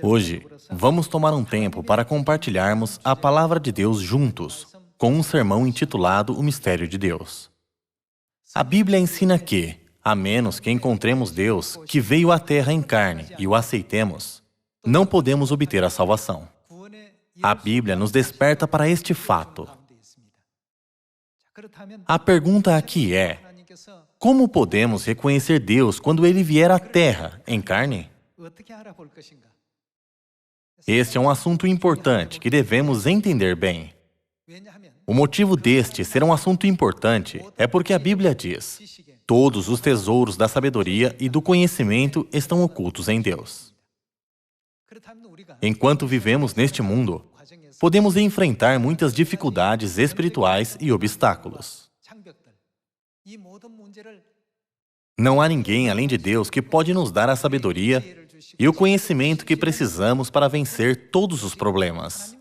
Hoje, vamos tomar um tempo para compartilharmos a Palavra de Deus juntos, com um sermão intitulado O Mistério de Deus. A Bíblia ensina que, a menos que encontremos Deus, que veio à Terra em carne, e o aceitemos, não podemos obter a salvação. A Bíblia nos desperta para este fato. A pergunta aqui é: como podemos reconhecer Deus quando Ele vier à Terra em carne? Este é um assunto importante que devemos entender bem. O motivo deste ser um assunto importante é porque a Bíblia diz: todos os tesouros da sabedoria e do conhecimento estão ocultos em Deus. Enquanto vivemos neste mundo, podemos enfrentar muitas dificuldades espirituais e obstáculos. Não há ninguém além de Deus que pode nos dar a sabedoria e o conhecimento que precisamos para vencer todos os problemas.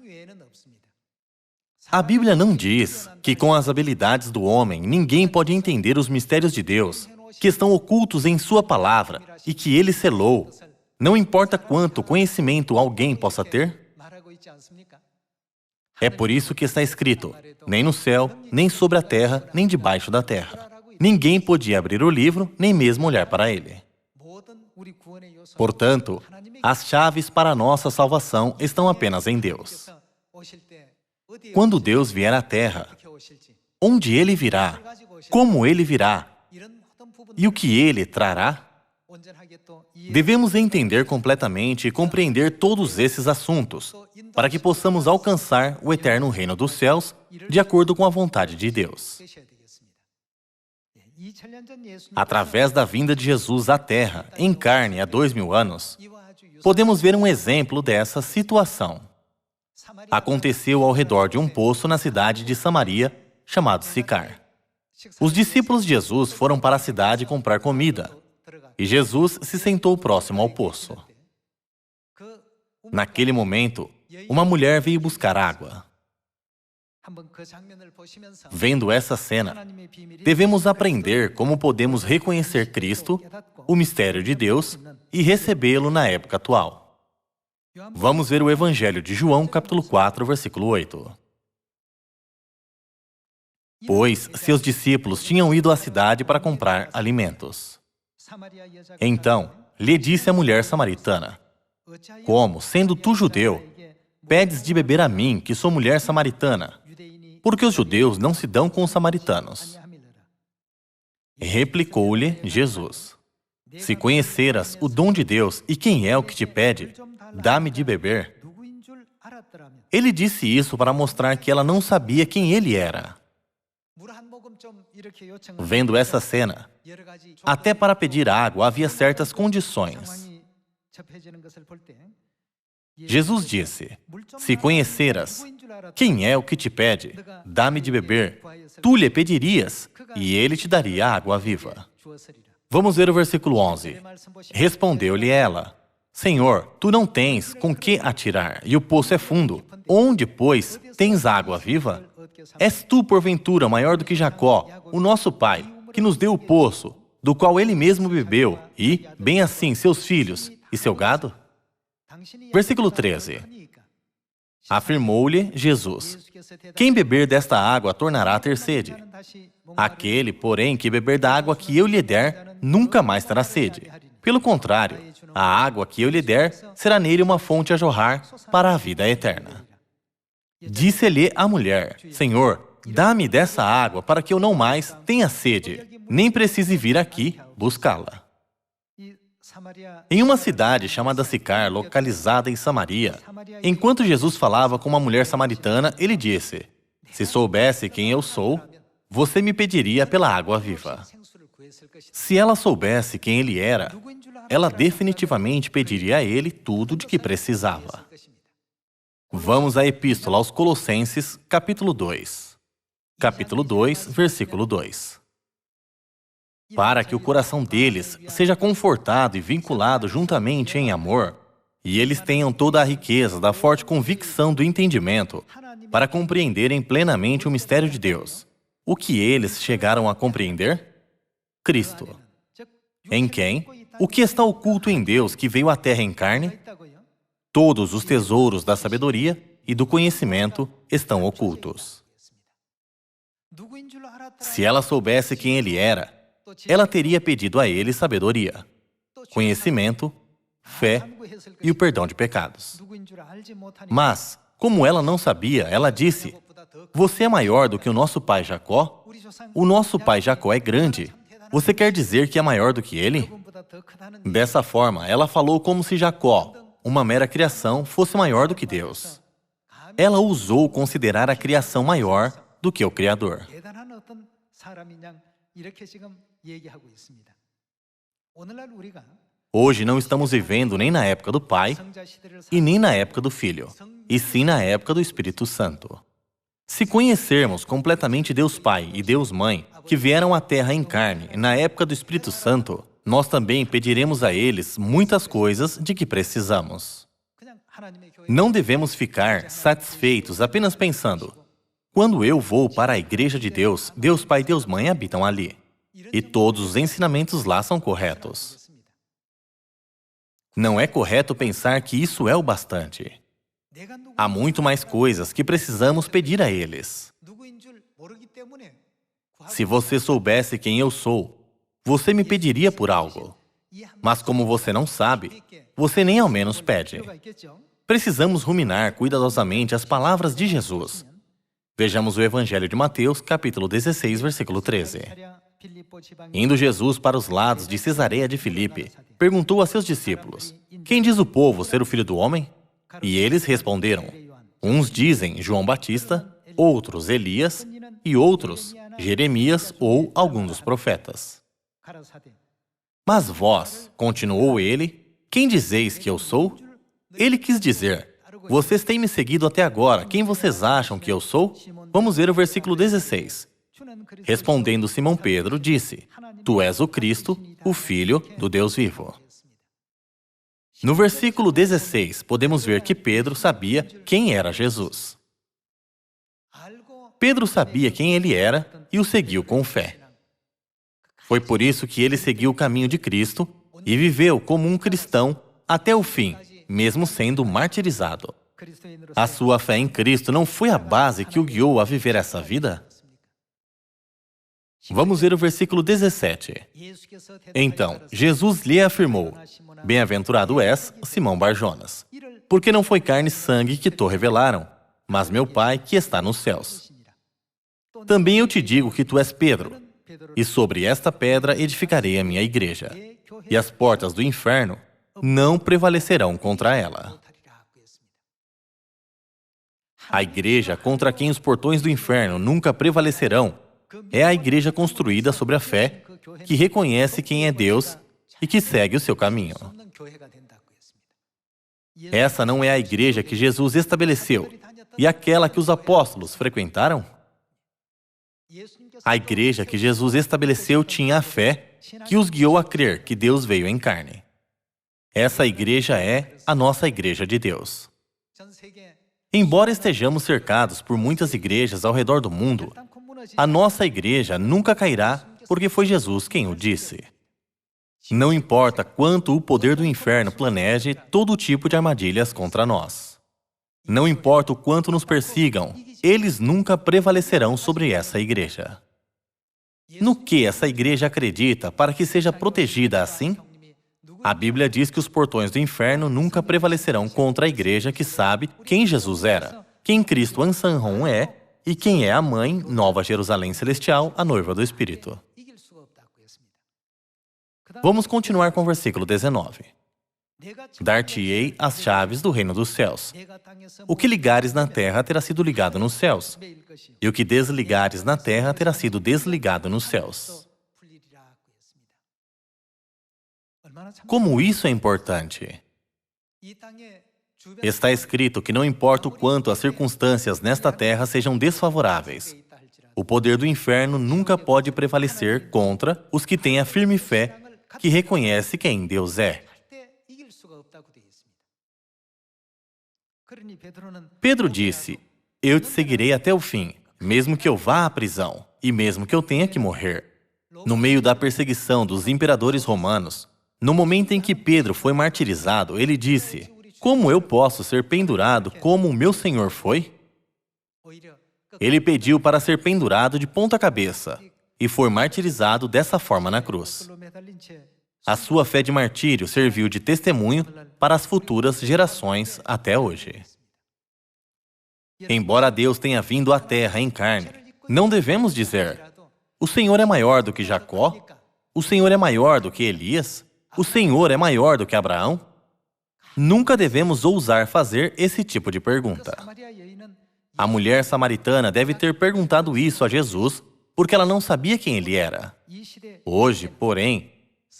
A Bíblia não diz que com as habilidades do homem ninguém pode entender os mistérios de Deus, que estão ocultos em Sua Palavra e que Ele selou, não importa quanto conhecimento alguém possa ter. É por isso que está escrito: nem no céu, nem sobre a terra, nem debaixo da terra. Ninguém podia abrir o livro, nem mesmo olhar para ele. Portanto, as chaves para a nossa salvação estão apenas em Deus. Quando Deus vier à Terra, onde Ele virá, como Ele virá e o que Ele trará? Devemos entender completamente e compreender todos esses assuntos para que possamos alcançar o eterno reino dos céus de acordo com a vontade de Deus. Através da vinda de Jesus à Terra, em carne há 2000 anos, podemos ver um exemplo dessa situação. Aconteceu ao redor de um poço na cidade de Samaria, chamado Sicar. Os discípulos de Jesus foram para a cidade comprar comida, e Jesus se sentou próximo ao poço. Naquele momento, uma mulher veio buscar água. Vendo essa cena, devemos aprender como podemos reconhecer Cristo, o mistério de Deus, e recebê-lo na época atual. Vamos ver o Evangelho de João, capítulo 4, versículo 8. Pois seus discípulos tinham ido à cidade para comprar alimentos. Então, lhe disse a mulher samaritana: como, sendo tu judeu, pedes de beber a mim, que sou mulher samaritana? Porque os judeus não se dão com os samaritanos. Replicou-lhe Jesus: se conheceras o dom de Deus e quem é o que te pede, dá-me de beber. Ele disse isso para mostrar que ela não sabia quem ele era. Vendo essa cena, até para pedir água havia certas condições. Jesus disse: se conheceras quem é o que te pede, dá-me de beber, tu lhe pedirias, e ele te daria água viva. Vamos ver o versículo 11. Respondeu-lhe ela: Senhor, tu não tens com que atirar, e o poço é fundo. Onde, pois, tens água viva? És tu, porventura, maior do que Jacó, o nosso pai, que nos deu o poço, do qual ele mesmo bebeu, e, bem assim, seus filhos e seu gado? Versículo 13. Afirmou-lhe Jesus: quem beber desta água tornará a ter sede. Aquele, porém, que beber da água que eu lhe der, nunca mais terá sede. Pelo contrário, a água que eu lhe der será nele uma fonte a jorrar para a vida eterna. Disse-lhe a mulher: Senhor, dá-me dessa água para que eu não mais tenha sede, nem precise vir aqui buscá-la. Em uma cidade chamada Sicar, localizada em Samaria, enquanto Jesus falava com uma mulher samaritana, ele disse: se soubesse quem eu sou, você me pediria pela água viva. Se ela soubesse quem ele era, ela definitivamente pediria a ele tudo de que precisava. Vamos à Epístola aos Colossenses, capítulo 2. Capítulo 2, versículo 2. Para que o coração deles seja confortado e vinculado juntamente em amor, e eles tenham toda a riqueza da forte convicção do entendimento, para compreenderem plenamente o mistério de Deus. O que eles chegaram a compreender? Cristo. Em quem? O que está oculto em Deus que veio à terra em carne? todos os tesouros da sabedoria e do conhecimento estão ocultos. Se ela soubesse quem ele era, ela teria pedido a ele sabedoria, conhecimento, fé e o perdão de pecados. Mas, como ela não sabia, ela disse: você é maior do que o nosso pai Jacó? O nosso pai Jacó é grande. Você quer dizer que é maior do que ele? Dessa forma, ela falou como se Jacó, uma mera criação, fosse maior do que Deus. Ela ousou considerar a criação maior do que o Criador. Hoje não estamos vivendo nem na época do Pai e nem na época do Filho, e sim na época do Espírito Santo. Se conhecermos completamente Deus Pai e Deus Mãe, que vieram à Terra em carne na época do Espírito Santo, nós também pediremos a eles muitas coisas de que precisamos. Não devemos ficar satisfeitos apenas pensando: quando eu vou para a Igreja de Deus, Deus Pai e Deus Mãe habitam ali, e todos os ensinamentos lá são corretos. Não é correto pensar que isso é o bastante. Há muito mais coisas que precisamos pedir a eles. Se você soubesse quem eu sou, você me pediria por algo. Mas como você não sabe, você nem ao menos pede. Precisamos ruminar cuidadosamente as palavras de Jesus. Vejamos o Evangelho de Mateus, capítulo 16, versículo 13. Indo Jesus para os lados de Cesareia de Filipe, perguntou a seus discípulos: quem diz o povo ser o Filho do Homem? E eles responderam: uns dizem João Batista, outros Elias, e outros Jeremias ou algum dos profetas. Mas vós, continuou ele, quem dizeis que eu sou? Ele quis dizer: vocês têm me seguido até agora, quem vocês acham que eu sou? Vamos ver o versículo 16. Respondendo Simão Pedro, disse: tu és o Cristo, o Filho do Deus vivo. No versículo 16, podemos ver que Pedro sabia quem era Jesus. Pedro sabia quem ele era e o seguiu com fé. Foi por isso que ele seguiu o caminho de Cristo e viveu como um cristão até o fim, mesmo sendo martirizado. A sua fé em Cristo não foi a base que o guiou a viver essa vida? Vamos ver o versículo 17. Então, Jesus lhe afirmou: bem-aventurado és, Simão Barjonas, porque não foi carne e sangue que te revelaram, mas meu Pai que está nos céus. Também eu te digo que tu és Pedro, e sobre esta pedra edificarei a minha igreja, e as portas do inferno não prevalecerão contra ela. A igreja contra quem os portões do inferno nunca prevalecerão é a igreja construída sobre a fé, que reconhece quem é Deus e que segue o seu caminho. Essa não é a igreja que Jesus estabeleceu e aquela que os apóstolos frequentaram? A igreja que Jesus estabeleceu tinha a fé que os guiou a crer que Deus veio em carne. Essa igreja é a nossa igreja de Deus. Embora estejamos cercados por muitas igrejas ao redor do mundo, a nossa igreja nunca cairá porque foi Jesus quem o disse. Não importa quanto o poder do inferno planeje todo tipo de armadilhas contra nós. Não importa o quanto nos persigam, eles nunca prevalecerão sobre essa igreja. No que essa igreja acredita para que seja protegida assim? A Bíblia diz que os portões do inferno nunca prevalecerão contra a igreja que sabe quem Jesus era, quem Cristo Ansanron é e quem é a mãe, Nova Jerusalém Celestial, a noiva do Espírito. Vamos continuar com o versículo 19. Dar-te-ei as chaves do reino dos céus. O que ligares na terra terá sido ligado nos céus, e o que desligares na terra terá sido desligado nos céus. Como isso é importante? Está escrito que não importa o quanto as circunstâncias nesta terra sejam desfavoráveis, o poder do inferno nunca pode prevalecer contra os que têm a firme fé que reconhece quem Deus é. Pedro disse: eu te seguirei até o fim, mesmo que eu vá à prisão, e mesmo que eu tenha que morrer. No meio da perseguição dos imperadores romanos, no momento em que Pedro foi martirizado, ele disse: Como eu posso ser pendurado como o meu Senhor foi? Ele pediu para ser pendurado de ponta cabeça e foi martirizado dessa forma na cruz. A sua fé de martírio serviu de testemunho para as futuras gerações até hoje. Embora Deus tenha vindo à terra em carne, não devemos dizer: o Senhor é maior do que Jacó? O Senhor é maior do que Elias? O Senhor é maior do que Abraão? Nunca devemos ousar fazer esse tipo de pergunta. A mulher samaritana deve ter perguntado isso a Jesus porque ela não sabia quem ele era. Hoje, porém,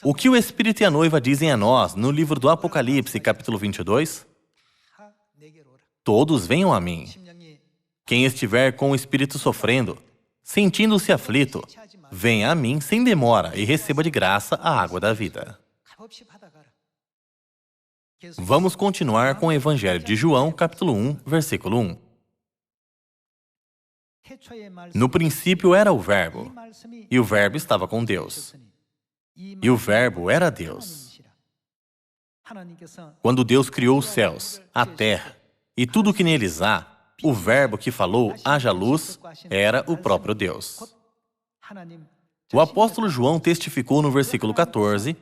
o que o Espírito e a noiva dizem a nós no livro do Apocalipse, capítulo 22? Todos venham a mim. Quem estiver com o Espírito sofrendo, sentindo-se aflito, venha a mim sem demora e receba de graça a água da vida. Vamos continuar com o Evangelho de João, capítulo 1, versículo 1. No princípio era o Verbo, e o Verbo estava com Deus, e o Verbo era Deus. Quando Deus criou os céus, a terra e tudo o que neles há, o Verbo que falou, haja luz, era o próprio Deus. O apóstolo João testificou no versículo 14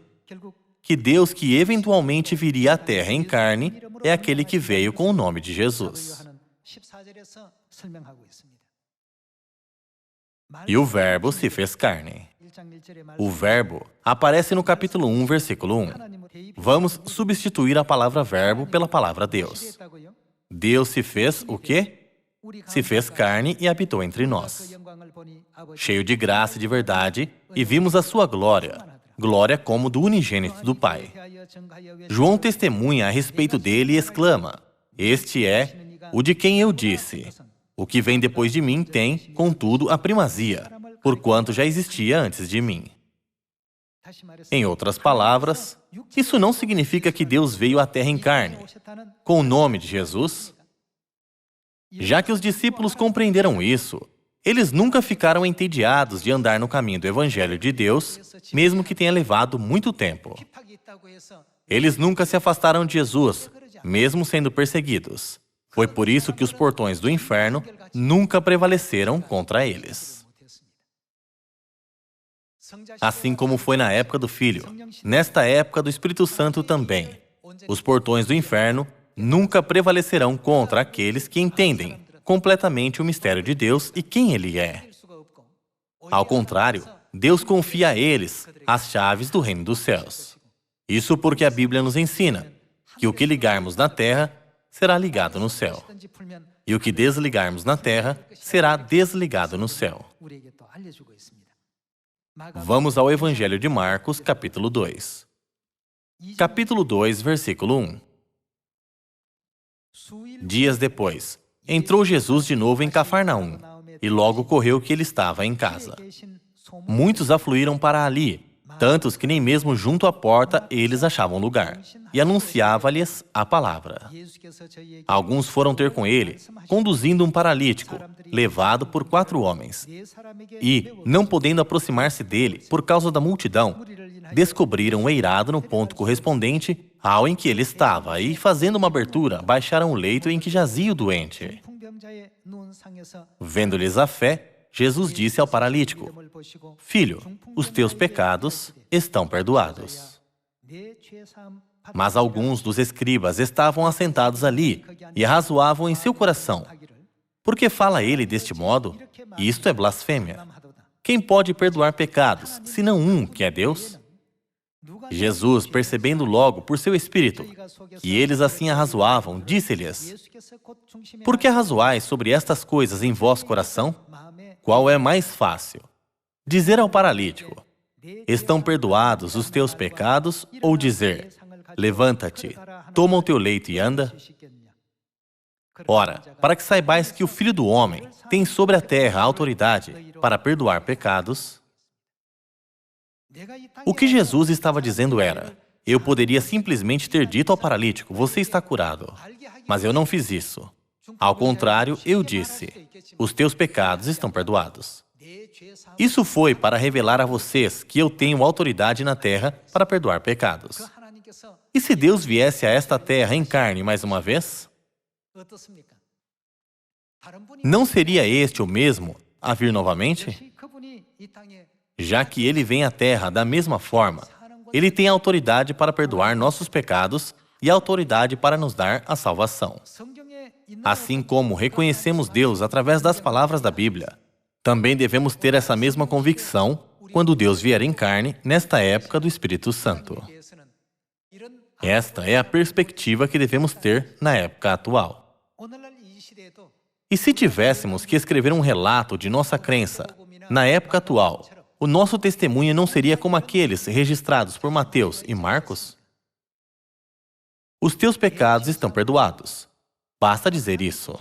que Deus que eventualmente viria à terra em carne é aquele que veio com o nome de Jesus. E o Verbo se fez carne. O Verbo aparece no capítulo 1, versículo 1. Vamos substituir a palavra verbo pela palavra Deus. Deus se fez o quê? Se fez carne e habitou entre nós. Cheio de graça e de verdade, e vimos a sua glória, glória como do unigênito do Pai. João testemunha a respeito dele e exclama: este é o de quem eu disse: o que vem depois de mim tem, contudo, a primazia, porquanto já existia antes de mim. Em outras palavras, isso não significa que Deus veio à terra em carne, com o nome de Jesus. Já que os discípulos compreenderam isso, eles nunca ficaram entediados de andar no caminho do Evangelho de Deus, mesmo que tenha levado muito tempo. Eles nunca se afastaram de Jesus, mesmo sendo perseguidos. Foi por isso que os portões do inferno nunca prevaleceram contra eles. Assim como foi na época do Filho, nesta época do Espírito Santo também, os portões do inferno nunca prevalecerão contra aqueles que entendem completamente o mistério de Deus e quem Ele é. Ao contrário, Deus confia a eles as chaves do reino dos céus. Isso porque a Bíblia nos ensina que o que ligarmos na terra será ligado no céu, e o que desligarmos na terra será desligado no céu. Vamos ao Evangelho de Marcos, capítulo 2. Capítulo 2, versículo 1. Dias depois, entrou Jesus de novo em Cafarnaum, e logo ocorreu que ele estava em casa. Muitos afluíram para ali, tantos que nem mesmo junto à porta eles achavam lugar, e anunciava-lhes a palavra. Alguns foram ter com ele, conduzindo um paralítico, levado por 4 homens. E, não podendo aproximar-se dele por causa da multidão, descobriram o eirado no ponto correspondente ao em que ele estava, e, fazendo uma abertura, baixaram o leito em que jazia o doente. Vendo-lhes a fé, Jesus disse ao paralítico: filho, os teus pecados estão perdoados. Mas alguns dos escribas estavam assentados ali e arrazoavam em seu coração: por que fala ele deste modo? Isto é blasfêmia. Quem pode perdoar pecados, senão um, que é Deus? Jesus, percebendo logo por seu espírito que eles assim arrazoavam, disse-lhes: por que arrazoais sobre estas coisas em vosso coração? Qual é mais fácil? Dizer ao paralítico: estão perdoados os teus pecados, ou dizer: levanta-te, toma o teu leito e anda? Ora, para que saibais que o Filho do Homem tem sobre a terra a autoridade para perdoar pecados. O que Jesus estava dizendo era: eu poderia simplesmente ter dito ao paralítico: você está curado. Mas eu não fiz isso. Ao contrário, eu disse: os teus pecados estão perdoados. Isso foi para revelar a vocês que eu tenho autoridade na terra para perdoar pecados. E se Deus viesse a esta terra em carne mais uma vez? Não seria este o mesmo a vir novamente? Já que ele vem à terra da mesma forma, ele tem autoridade para perdoar nossos pecados e autoridade para nos dar a salvação. Assim como reconhecemos Deus através das palavras da Bíblia, também devemos ter essa mesma convicção quando Deus vier em carne nesta época do Espírito Santo. Esta é a perspectiva que devemos ter na época atual. E se tivéssemos que escrever um relato de nossa crença na época atual, o nosso testemunho não seria como aqueles registrados por Mateus e Marcos? Os teus pecados estão perdoados. Basta dizer isso.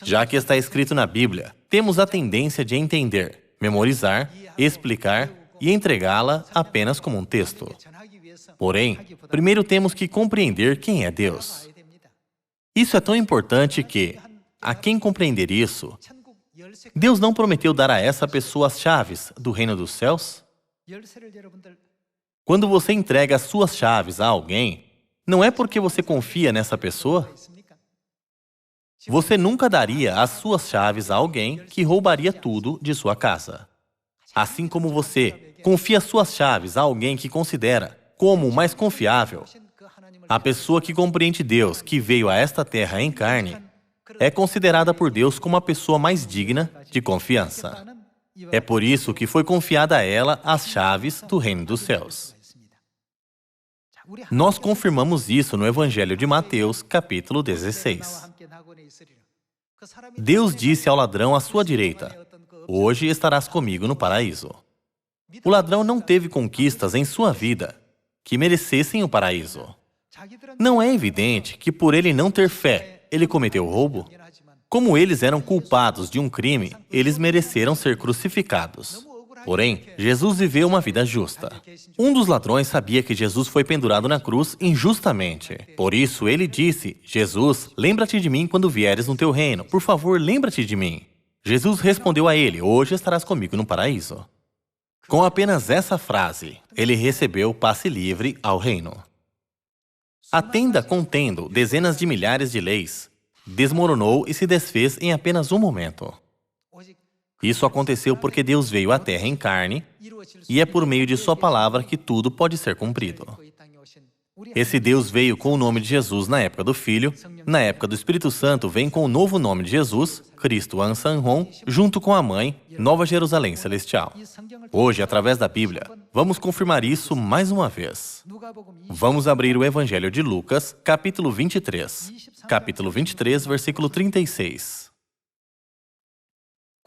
Já que está escrito na Bíblia, temos a tendência de entender, memorizar, explicar e entregá-la apenas como um texto. Porém, primeiro temos que compreender quem é Deus. Isso é tão importante que, a quem compreender isso, Deus não prometeu dar a essa pessoa as chaves do reino dos céus? Quando você entrega as suas chaves a alguém, não é porque você confia nessa pessoa? Você nunca daria as suas chaves a alguém que roubaria tudo de sua casa. Assim como você confia suas chaves a alguém que considera como o mais confiável, a pessoa que compreende Deus, que veio a esta terra em carne, é considerada por Deus como a pessoa mais digna de confiança. É por isso que foi confiada a ela as chaves do reino dos céus. Nós confirmamos isso no Evangelho de Mateus, capítulo 16. Deus disse ao ladrão à sua direita: hoje estarás comigo no paraíso. O ladrão não teve conquistas em sua vida que merecessem o paraíso. Não é evidente que por ele não ter fé, ele cometeu roubo? Como eles eram culpados de um crime, eles mereceram ser crucificados. Porém, Jesus viveu uma vida justa. Um dos ladrões sabia que Jesus foi pendurado na cruz injustamente. Por isso, ele disse: Jesus, lembra-te de mim quando vieres no teu reino. Por favor, lembra-te de mim. Jesus respondeu a ele: hoje estarás comigo no paraíso. Com apenas essa frase, ele recebeu passe livre ao reino. A tenda contendo dezenas de milhares de leis desmoronou e se desfez em apenas um momento. Isso aconteceu porque Deus veio à terra em carne e é por meio de sua palavra que tudo pode ser cumprido. Esse Deus veio com o nome de Jesus na época do Filho, na época do Espírito Santo vem com o novo nome de Jesus, Cristo Ansanron, junto com a Mãe, Nova Jerusalém Celestial. Hoje, através da Bíblia, vamos confirmar isso mais uma vez. Vamos abrir o Evangelho de Lucas, capítulo 23. Capítulo 23, versículo 36.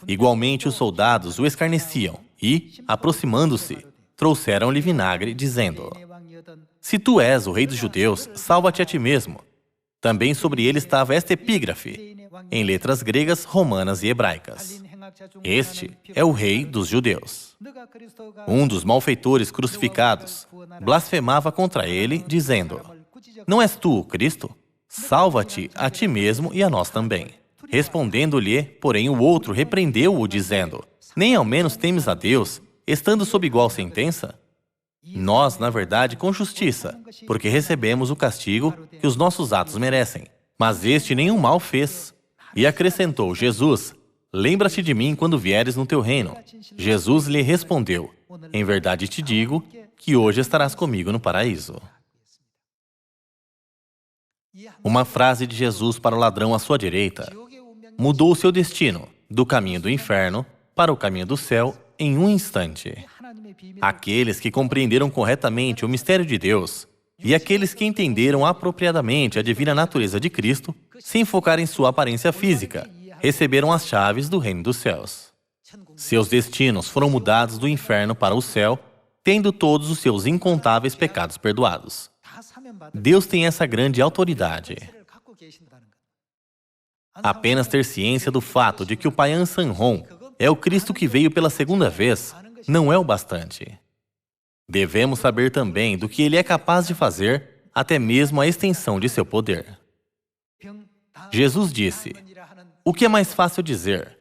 Igualmente os soldados o escarneciam e, aproximando-se, trouxeram-lhe vinagre, dizendo: se tu és o rei dos judeus, salva-te a ti mesmo. Também sobre ele estava esta epígrafe, em letras gregas, romanas e hebraicas: este é o rei dos judeus. Um dos malfeitores crucificados blasfemava contra ele, dizendo: não és tu o Cristo? Salva-te a ti mesmo e a nós também. Respondendo-lhe, porém, o outro repreendeu-o, dizendo: nem ao menos temes a Deus, estando sob igual sentença? Nós, na verdade, com justiça, porque recebemos o castigo que os nossos atos merecem. Mas este nenhum mal fez. E acrescentou Jesus: lembra-te de mim quando vieres no teu reino. Jesus lhe respondeu: em verdade te digo que hoje estarás comigo no paraíso. Uma frase de Jesus para o ladrão à sua direita mudou o seu destino do caminho do inferno para o caminho do céu em um instante. Aqueles que compreenderam corretamente o mistério de Deus e aqueles que entenderam apropriadamente a divina natureza de Cristo, sem focar em sua aparência física, receberam as chaves do reino dos céus. Seus destinos foram mudados do inferno para o céu, tendo todos os seus incontáveis pecados perdoados. Deus tem essa grande autoridade. Apenas ter ciência do fato de que o Pai Ansanron é o Cristo que veio pela segunda vez não é o bastante. Devemos saber também do que Ele é capaz de fazer, até mesmo a extensão de seu poder. Jesus disse: o que é mais fácil dizer?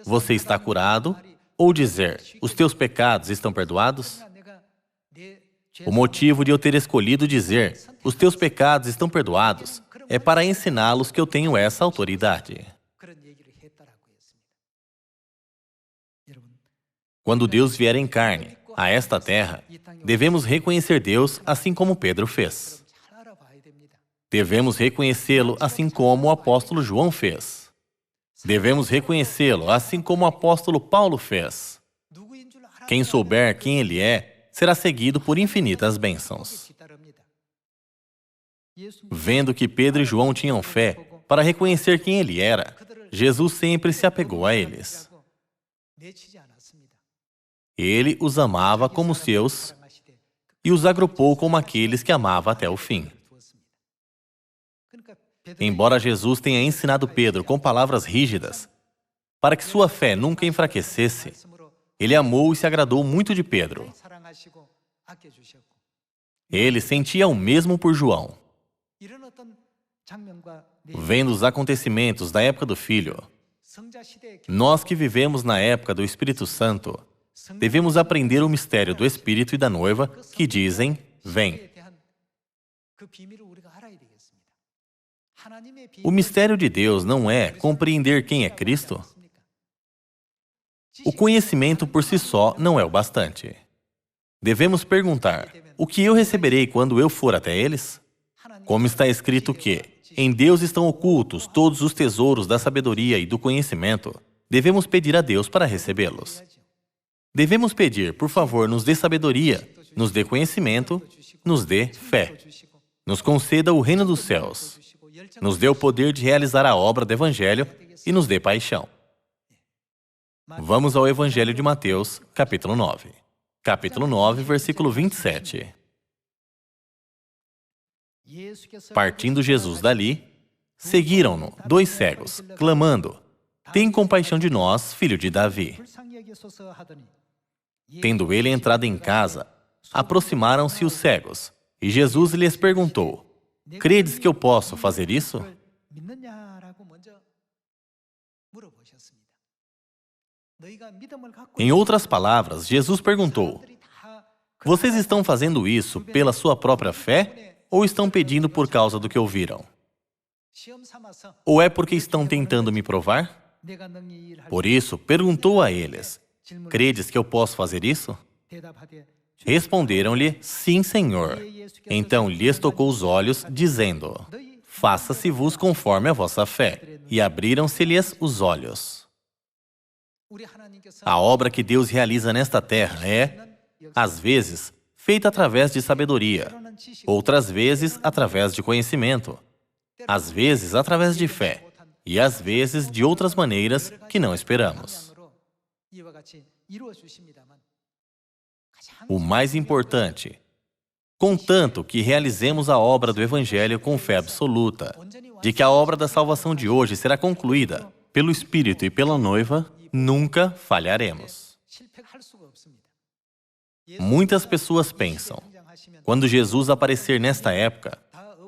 Você está curado? Ou dizer: os teus pecados estão perdoados? O motivo de eu ter escolhido dizer, os teus pecados estão perdoados, é para ensiná-los que eu tenho essa autoridade. Quando Deus vier em carne a esta terra, devemos reconhecer Deus assim como Pedro fez. Devemos reconhecê-lo assim como o apóstolo João fez. Devemos reconhecê-lo assim como o apóstolo Paulo fez. Quem souber quem ele é, será seguido por infinitas bênçãos. Vendo que Pedro e João tinham fé para reconhecer quem ele era, Jesus sempre se apegou a eles. Ele os amava como seus e os agrupou como aqueles que amava até o fim. Embora Jesus tenha ensinado Pedro com palavras rígidas, para que sua fé nunca enfraquecesse, ele amou e se agradou muito de Pedro. Ele sentia o mesmo por João. Vendo os acontecimentos da época do Filho, nós que vivemos na época do Espírito Santo, devemos aprender o mistério do Espírito e da noiva que dizem, vem. O mistério de Deus não é compreender quem é Cristo? O conhecimento por si só não é o bastante. Devemos perguntar, o que eu receberei quando eu for até eles? Como está escrito que, em Deus estão ocultos todos os tesouros da sabedoria e do conhecimento, devemos pedir a Deus para recebê-los. Devemos pedir, por favor, nos dê sabedoria, nos dê conhecimento, nos dê fé. Nos conceda o reino dos céus. Nos dê o poder de realizar a obra do Evangelho e nos dê paixão. Vamos ao Evangelho de Mateus, capítulo 9. Capítulo 9, versículo 27. Partindo Jesus dali, seguiram-no 2 cegos, clamando, tem compaixão de nós, filho de Davi. Tendo ele entrado em casa, aproximaram-se os cegos, e Jesus lhes perguntou, credes que eu posso fazer isso? Em outras palavras, Jesus perguntou, vocês estão fazendo isso pela sua própria fé ou estão pedindo por causa do que ouviram? Ou é porque estão tentando me provar? Por isso, perguntou a eles, credes que eu posso fazer isso? Responderam-lhe, sim, Senhor. Então lhes tocou os olhos, dizendo, faça-se-vos conforme a vossa fé. E abriram-se-lhes os olhos. A obra que Deus realiza nesta terra é, às vezes, feita através de sabedoria, outras vezes através de conhecimento, às vezes através de fé, e às vezes de outras maneiras que não esperamos. O mais importante, contanto que realizemos a obra do Evangelho com fé absoluta, de que a obra da salvação de hoje será concluída pelo Espírito e pela noiva, nunca falharemos. Muitas pessoas pensam, quando Jesus aparecer nesta época,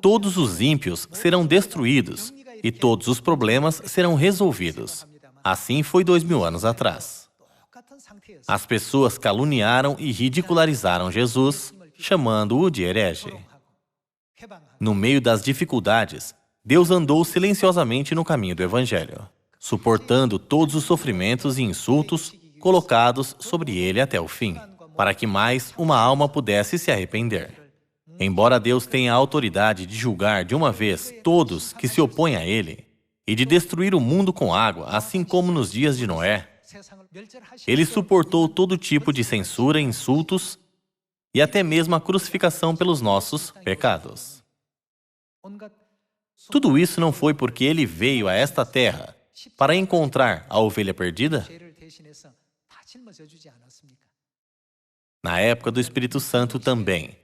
todos os ímpios serão destruídos e todos os problemas serão resolvidos. Assim foi 2000 anos atrás. As pessoas caluniaram e ridicularizaram Jesus, chamando-o de herege. No meio das dificuldades, Deus andou silenciosamente no caminho do Evangelho, suportando todos os sofrimentos e insultos colocados sobre ele até o fim, para que mais uma alma pudesse se arrepender. Embora Deus tenha a autoridade de julgar de uma vez todos que se opõem a ele e de destruir o mundo com água, assim como nos dias de Noé, ele suportou todo tipo de censura, insultos e até mesmo a crucificação pelos nossos pecados. Tudo isso não foi porque ele veio a esta terra para encontrar a ovelha perdida? Na época do Espírito Santo também,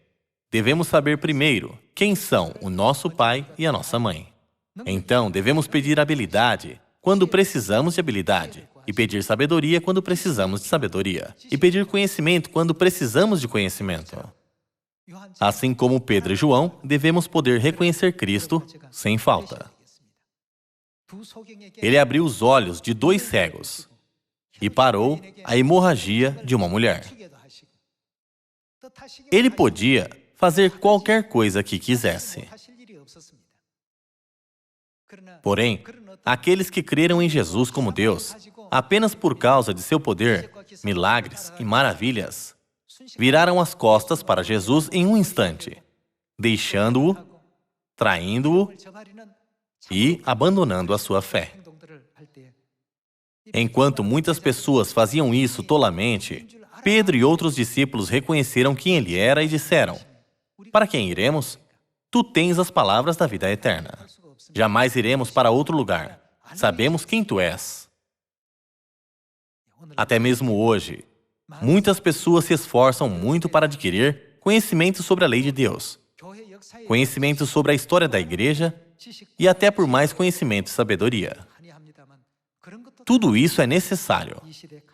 devemos saber primeiro quem são o nosso pai e a nossa mãe. Então, devemos pedir habilidade quando precisamos de habilidade, e pedir sabedoria quando precisamos de sabedoria, e pedir conhecimento quando precisamos de conhecimento. Assim como Pedro e João, devemos poder reconhecer Cristo sem falta. Ele abriu os olhos de 2 cegos e parou a hemorragia de uma mulher. Ele podia fazer qualquer coisa que quisesse. Porém, aqueles que creram em Jesus como Deus, apenas por causa de seu poder, milagres e maravilhas, viraram as costas para Jesus em um instante, deixando-o, traindo-o e abandonando a sua fé. Enquanto muitas pessoas faziam isso tolamente, Pedro e outros discípulos reconheceram quem ele era e disseram: para quem iremos? Tu tens as palavras da vida eterna. Jamais iremos para outro lugar. Sabemos quem tu és. Até mesmo hoje, muitas pessoas se esforçam muito para adquirir conhecimento sobre a lei de Deus, conhecimento sobre a história da igreja e até por mais conhecimento e sabedoria. Tudo isso é necessário,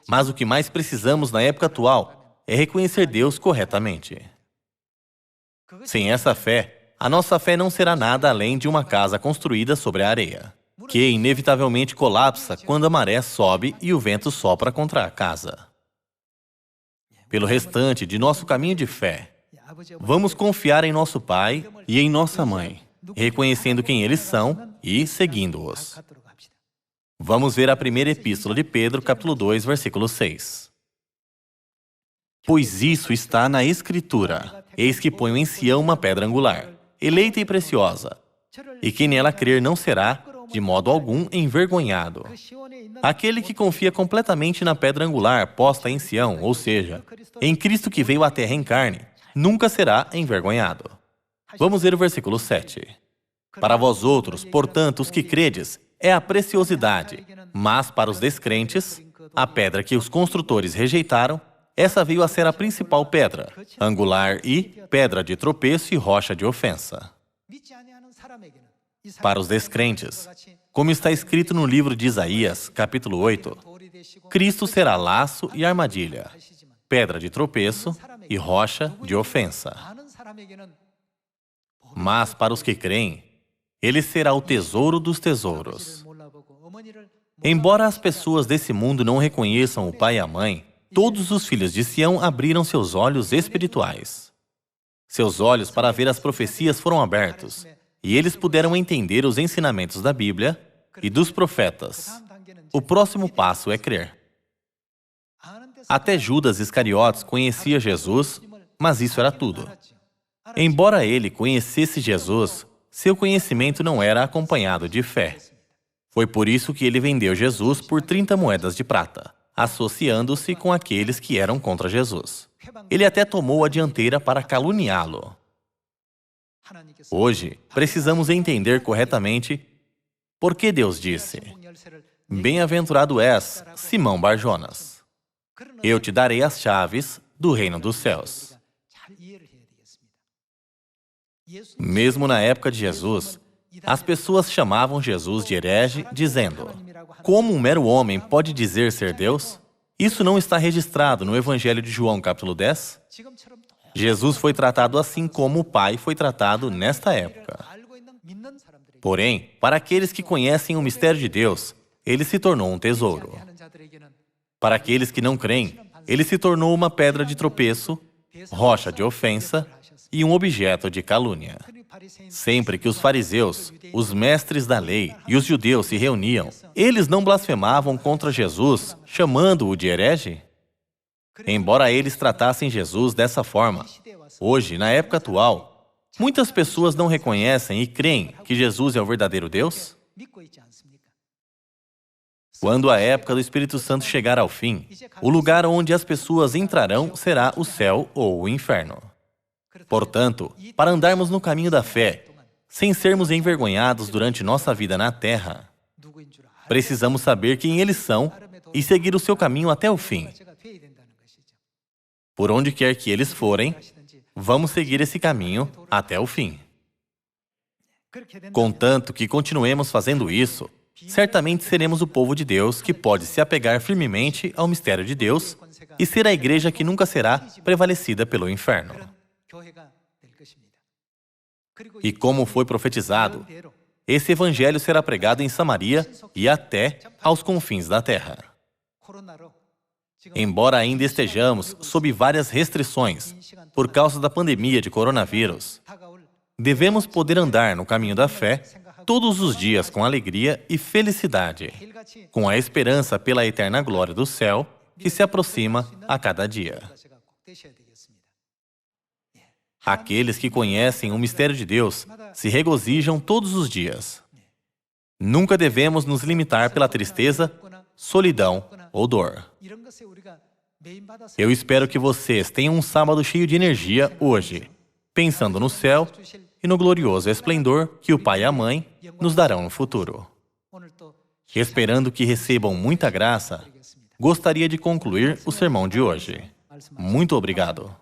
mas o que mais precisamos na época atual é reconhecer Deus corretamente. Sem essa fé, a nossa fé não será nada além de uma casa construída sobre a areia, que inevitavelmente colapsa quando a maré sobe e o vento sopra contra a casa. Pelo restante de nosso caminho de fé, vamos confiar em nosso pai e em nossa mãe, reconhecendo quem eles são e seguindo-os. Vamos ver a primeira epístola de Pedro, capítulo 2, versículo 6. Pois isso está na Escritura: eis que ponho em Sião uma pedra angular, eleita e preciosa, e quem nela crer não será, de modo algum, envergonhado. Aquele que confia completamente na pedra angular posta em Sião, ou seja, em Cristo que veio à terra em carne, nunca será envergonhado. Vamos ver o versículo 7. Para vós outros, portanto, os que credes, é a preciosidade, mas para os descrentes, a pedra que os construtores rejeitaram, essa veio a ser a principal pedra, angular e pedra de tropeço e rocha de ofensa. Para os descrentes, como está escrito no livro de Isaías, capítulo 8, Cristo será laço e armadilha, pedra de tropeço e rocha de ofensa. Mas para os que creem, ele será o tesouro dos tesouros. Embora as pessoas desse mundo não reconheçam o pai e a mãe, todos os filhos de Sião abriram seus olhos espirituais. Seus olhos para ver as profecias foram abertos, e eles puderam entender os ensinamentos da Bíblia e dos profetas. O próximo passo é crer. Até Judas Iscariotes conhecia Jesus, mas isso era tudo. Embora ele conhecesse Jesus, seu conhecimento não era acompanhado de fé. Foi por isso que ele vendeu Jesus por 30 moedas de prata, associando-se com aqueles que eram contra Jesus. Ele até tomou a dianteira para caluniá-lo. Hoje, precisamos entender corretamente por que Deus disse: bem-aventurado és, Simão Barjonas. Eu te darei as chaves do reino dos céus. Mesmo na época de Jesus, as pessoas chamavam Jesus de herege, dizendo: como um mero homem pode dizer ser Deus? Isso não está registrado no Evangelho de João, capítulo 10? Jesus foi tratado assim como o Pai foi tratado nesta época. Porém, para aqueles que conhecem o mistério de Deus, ele se tornou um tesouro. Para aqueles que não creem, ele se tornou uma pedra de tropeço, rocha de ofensa e um objeto de calúnia. Sempre que os fariseus, os mestres da lei e os judeus se reuniam, eles não blasfemavam contra Jesus, chamando-o de herege? Embora eles tratassem Jesus dessa forma, hoje, na época atual, muitas pessoas não reconhecem e creem que Jesus é o verdadeiro Deus? Quando a época do Espírito Santo chegar ao fim, o lugar onde as pessoas entrarão será o céu ou o inferno. Portanto, para andarmos no caminho da fé, sem sermos envergonhados durante nossa vida na terra, precisamos saber quem eles são e seguir o seu caminho até o fim. Por onde quer que eles forem, vamos seguir esse caminho até o fim. Contanto que continuemos fazendo isso, certamente seremos o povo de Deus que pode se apegar firmemente ao mistério de Deus e ser a igreja que nunca será prevalecida pelo inferno. E como foi profetizado, esse evangelho será pregado em Samaria e até aos confins da terra. Embora ainda estejamos sob várias restrições por causa da pandemia de coronavírus, devemos poder andar no caminho da fé todos os dias com alegria e felicidade, com a esperança pela eterna glória do céu que se aproxima a cada dia. Aqueles que conhecem o mistério de Deus se regozijam todos os dias. Nunca devemos nos limitar pela tristeza, solidão ou dor. Eu espero que vocês tenham um sábado cheio de energia hoje, pensando no céu e no glorioso esplendor que o Pai e a Mãe nos darão no futuro. Esperando que recebam muita graça, gostaria de concluir o sermão de hoje. Muito obrigado.